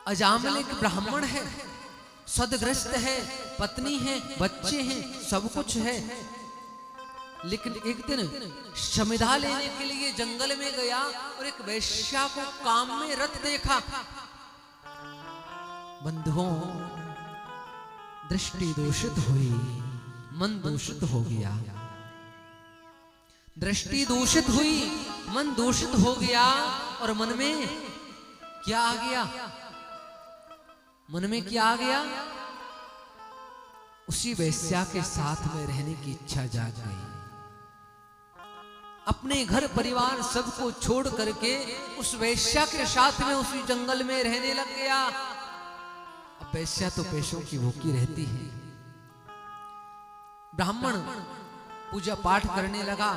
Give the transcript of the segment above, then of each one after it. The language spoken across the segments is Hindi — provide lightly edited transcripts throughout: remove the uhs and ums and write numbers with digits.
अजामिल एक ब्राह्मण है, सदग्रस्त है, पत्नी है, बच्चे हैं, सब कुछ है, लेकिन एक दिन शमिधा लेने के लिए जंगल में गया और एक वैश्या को काम में रत देखा। बंधुओं, दृष्टि दूषित हुई, मन दूषित हो गया। दृष्टि दूषित हुई, मन दूषित हो गया, और मन में क्या आ गया? मन में क्या आ गया? उसी वैश्या के साथ में रहने की इच्छा जाग गई। अपने घर परिवार सबको छोड़ करके उस वैश्या के साथ में उसी जंगल में रहने लग गया। अब वैश्या तो पैसों की भूखी रहती है। ब्राह्मण पूजा पाठ करने लगा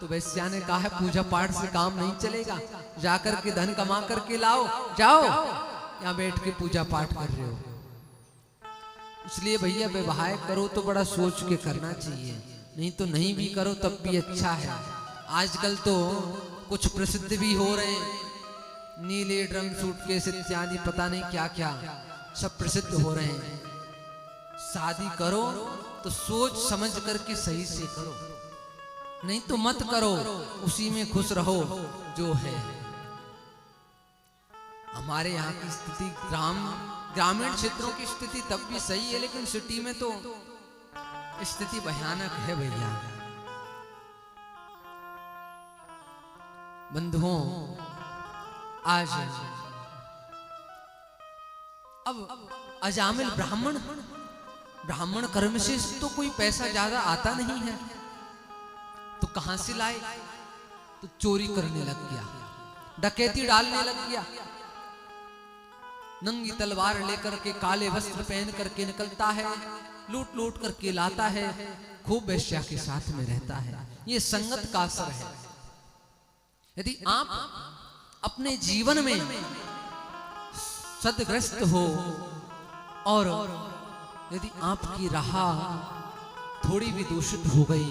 तो वैश्या ने कहा है पूजा पाठ से काम नहीं चलेगा, जाकर के धन कमा करके लाओ, जाओ, यहां बैठ के पूजा पाठ कर रहे हो। इसलिए भैया विवाह करो तो बड़ा सोच के करना चाहिए, नहीं तो नहीं भी करो तब भी अच्छा है। आजकल तो कुछ प्रसिद्ध भी हो रहे हैं, नीले ड्रम सूटकेस इत्यादि पता नहीं क्या क्या सब प्रसिद्ध हो रहे हैं। शादी करो तो सोच समझ करके सही से करो, नहीं तो मत करो, उसी में खुश रहो जो है। हमारे यहाँ की स्थिति ग्रामीण क्षेत्रों की स्थिति तब भी सही है, लेकिन सिटी में तो स्थिति भयानक है भैया। बंधुओं, आज अब अजामिल ब्राह्मण कर्म से तो कोई पैसा ज्यादा आता नहीं है, तो कहां से लाए? तो चोरी करने लग गया, डकैती डालने लग गया। नंगी तलवार लेकर के, काले वस्त्र पहन करके निकलता है, लूट लूट करके लाता है, खूब वैश्या के साथ में रहता है। ये संगत का असर है। यदि आप अपने जीवन में सदग्रस्त हो और यदि आपकी राह थोड़ी भी दूषित हो गई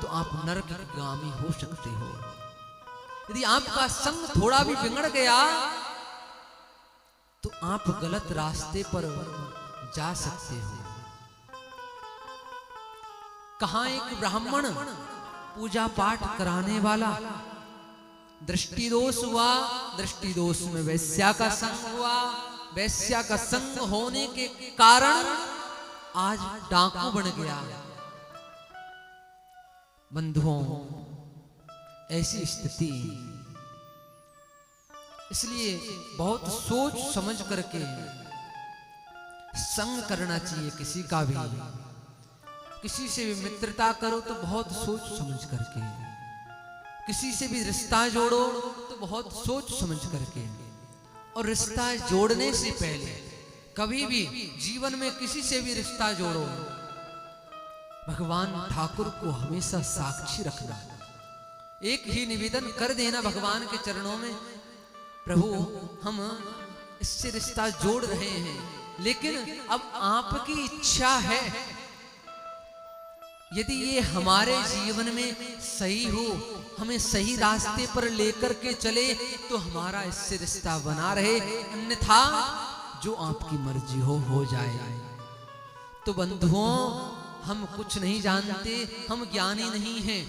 तो आप नरकगामी हो सकते हो। यदि आपका संग थोड़ा भी बिगड़ गया तो आप गलत रास्ते पर जा सकते हो। कहां एक ब्राह्मण पूजा पाठ कराने वाला, दृष्टि दोष हुआ, दृष्टि दोष में वैश्या का संग हुआ, वैश्या का संग होने के कारण आज डाकू बन गया। बंधुओं, ऐसी स्थिति, इसलिए बहुत सोच समझ करके संग करना चाहिए। किसी का भी, किसी से भी मित्रता करो तो बहुत सोच समझ करके, किसी से भी रिश्ता जोड़ो तो बहुत सोच समझ करके। और रिश्ता जोड़ने से पहले कभी भी जीवन में किसी से भी रिश्ता जोड़ो, भगवान ठाकुर को हमेशा साक्षी रखना। एक ही निवेदन कर देना भगवान के चरणों में, प्रभु हम इससे रिश्ता जोड़ रहे हैं, लेकिन अब आपकी इच्छा है, यदि ये हमारे जीवन में सही हो, हमें सही रास्ते पर लेकर के चले तो हमारा इससे रिश्ता बना रहे, अन्यथा जो आपकी मर्जी हो जाए। तो बंधुओं, हम कुछ नहीं जानते, हम ज्ञानी नहीं हैं,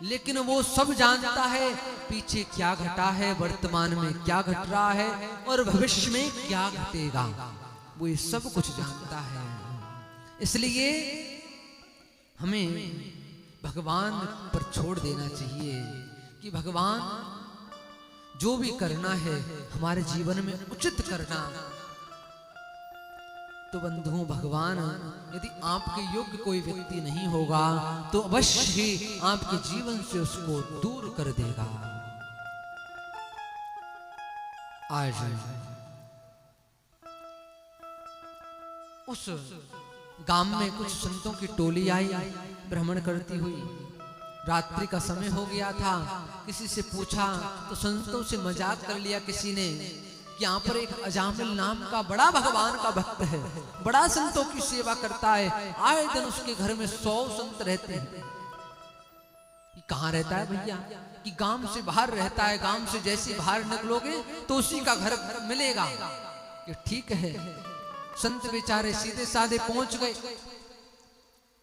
लेकिन वो सब जानता है पीछे क्या घटा है, वर्तमान में क्या घट रहा है और भविष्य में क्या घटेगा, वो ये सब कुछ जानता है। इसलिए हमें भगवान पर छोड़ देना चाहिए कि भगवान जो भी करना है हमारे जीवन में उचित करना। तो बंधुओं, भगवान यदि आपके योग्य कोई व्यक्ति नहीं होगा तो अवश्य ही आपके जीवन से उसको दूर कर देगा। आज उस गांव में कुछ संतों की टोली आई, भ्रमण करती हुई। रात्रि का समय हो गया था, किसी से पूछा तो संतों से मजाक कर लिया किसी ने, यहाँ पर एक अजामिल नाम का बड़ा भगवान का भक्त है, बड़ा संतों की सेवा करता है, आए दिन उसके घर में 100 संत रहते हैं। कहाँ रहता है भैया? कि गांव से बाहर रहता है, गांव से जैसे बाहर निकलोगे तो उसी का घर मिलेगा। कि ठीक है। संत बेचारे सीधे साधे पहुंच गए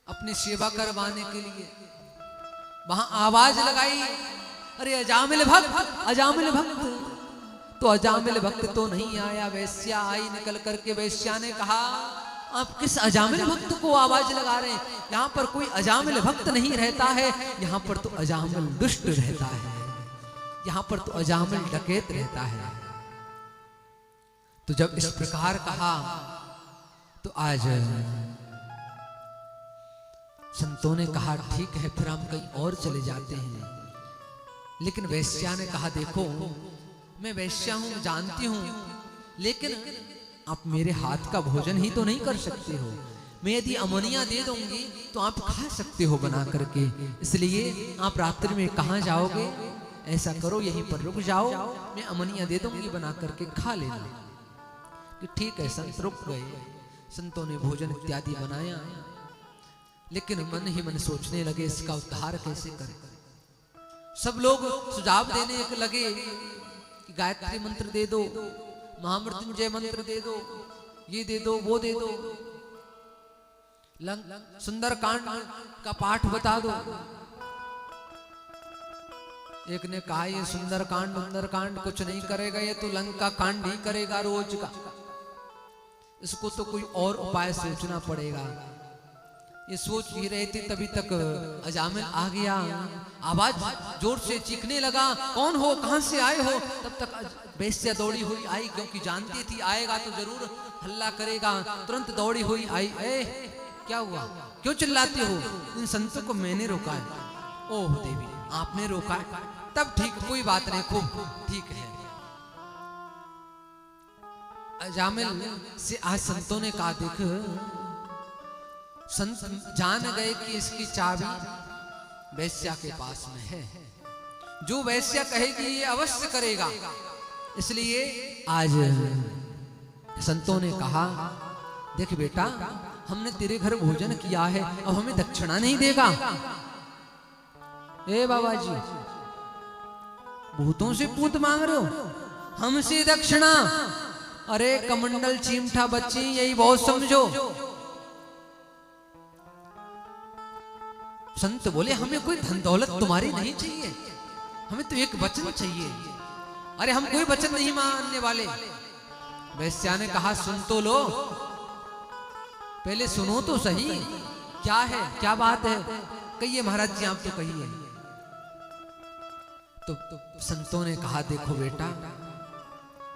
अपनी सेवा करवाने के लिए। वहां आवाज लगाई, अरे अजामिल भक्त, अजामिल भक्त। तो अजामिल भक्त तो नहीं आया, वैश्या आई निकल करके। वैश्या ने कहा, आप किस अजामिल भक्त को आवाज लगा रहे हैं? यहाँ पर कोई अजामिल भक्त नहीं रहता है, यहाँ पर तो अजामिल दुष्ट रहता है, यहाँ पर तो अजामिल डकैत रहता है। तो जब इस प्रकार कहा तो आज संतों ने कहा ठीक है, फिर हम कहीं और चले जाते हैं। लेकिन वैश्या ने कहा, देखो मैं वैश्या हूं, जानती हूं, लेकिन आप मेरे हाथ का भोजन ही तो नहीं कर सकते हो। मैं यदि अमनिया दे दूंगी तो आप खा सकते हो बना करके, इसलिए आप रात्रि में कहाँ जाओगे? ऐसा करो यहीं पर रुक जाओ, मैं अमनिया दे दूंगी बना करके, खा लेना। कि ठीक है, संत रुक गए। संतों ने भोजन इत्यादि बनाया, लेकिन मन ही मन सोचने लगे इसका उद्धार कैसे करें। सब लोग सुझाव देने लगे कि गायत्री मंत्र दे दो, महामृत्युंजय मंत्र दे दो, ये दे दो, वो दे दो, सुंदरकांड का पाठ बता दो। एक ने कहा, ये सुंदरकांड कुछ नहीं करेगा, ये तो लंका कांड ही करेगा रोज का, इसको तो कोई और उपाय सोचना पड़ेगा। ये सोच ही रहे थे, तभी तक अजामिल आ गया। आवाज जोर से चीखने लगा, कौन हो, कहां से आए हो? तब तक वैश्या दौड़ी हुई आई, क्योंकि जानती थी आएगा तो जरूर हल्ला करेगा। तुरंत दौड़ी हुई आई, ए क्या हुआ, क्यों चिल्लाते हो? इन संतों को मैंने रोका है। ओह देवी, आपने रोका है? तब ठीक, कोई बात नहीं, खूब ठीक है। अजामिल से आज संतों ने कहा, देख संत जान गए कि इसकी चाबी वैश्या के पास में है, जो वैश्या कहेगी ये अवश्य करेगा। इसलिए आज संतों ने कहा, देख बेटा, हमने तेरे घर भोजन किया है, अब हमें दक्षिणा नहीं देगा? ए बाबा जी, भूतों से पूत मांग रहे हो, हमसे दक्षिणा? अरे कमंडल चिमटा बच्ची, यही बहुत समझो। संत बोले, हमें कोई धन दौलत तुम्हारी नहीं चाहिए, हमें तो एक वचन चाहिए। अरे हम कोई वचन नहीं मानने वाले। वैश्या ने कहा, सुन तो लो, पहले सुनो तो सही, क्या है, क्या बात है, कहिए महाराज जी, आप तो कहिए। तो संतों ने कहा, देखो बेटा,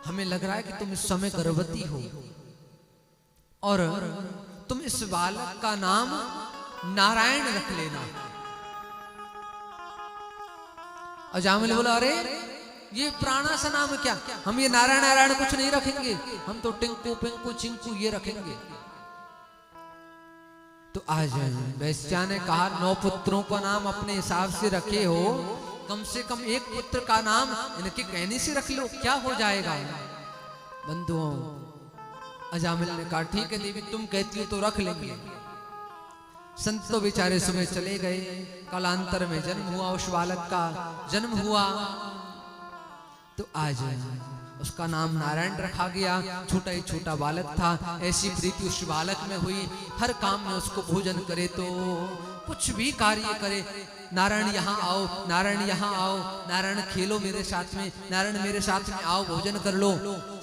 हमें लग रहा है कि तुम इस समय गर्भवती हो, और तुम इस बालक का नाम नारायण रख लेना। अजामिल बोला, अरे ये पुराना सा नाम है क्या? हम ये नारायण नारायण कुछ नहीं रखेंगे, हम तो टिंकू पिंकू चिंकू ये रखेंगे। तो आज वैश्या ने कहा, 9 पुत्रों का नाम अपने हिसाब से रखे हो, कम से कम एक पुत्र का नाम इनके कहने से रख लो, क्या हो जाएगा? बंधुओं, अजामिल ने कहा, ठीक है देवी, तुम कहती हो तो रख लेंगे। संत तो बेचारे सुबह चले गए। कालांतर में जन्म हुआ, उस बालक का जन्म हुआ। तो आज उसका नाम नारायण रखा गया। छोटा ही छोटा बालक था, ऐसी प्रीति उस बालक में हुई, हर काम में उसको भोजन करे तो कुछ भी कार्य करे, नारायण यहाँ आओ, नारायण यहाँ आओ, नारायण खेलो मेरे साथ में, नारायण मेरे साथ में आओ, भोजन कर लो।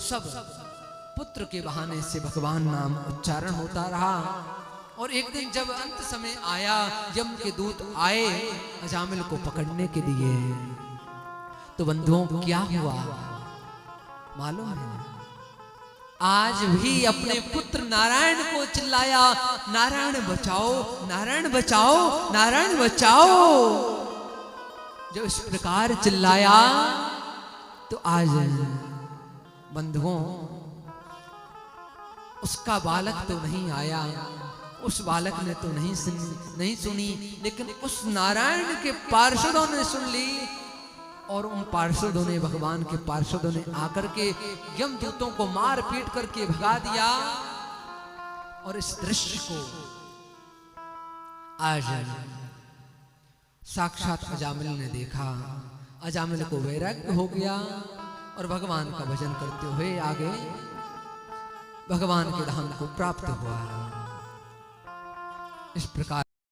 सब पुत्र के बहाने से भगवान नाम उच्चारण होता रहा। और एक दिन जब अंत समय आया, यम के दूत आए अजामिल को पकड़ने के लिए, तो बंधुओं क्या हुआ मालूम है? आज भी अपने पुत्र नारायण को चिल्लाया, नारायण बचाओ, नारायण बचाओ, नारायण बचाओ। जब इस प्रकार चिल्लाया तो आज बंधुओं उसका बालक तो नहीं आया, उस बालक ने तो नहीं सुनी, लेकिन उस नारायण के पार्षदों ने सुन ली। और उन पार्षदों ने, भगवान के पार्षदों ने आकर के यमदूतों को मार पीट करके भगा दिया। और इस दृश्य को आज साक्षात अजामिल ने देखा। अजामिल को वैराग्य हो गया और भगवान का भजन करते हुए आगे भगवान के धाम को प्राप्त हुआ। इस प्रकार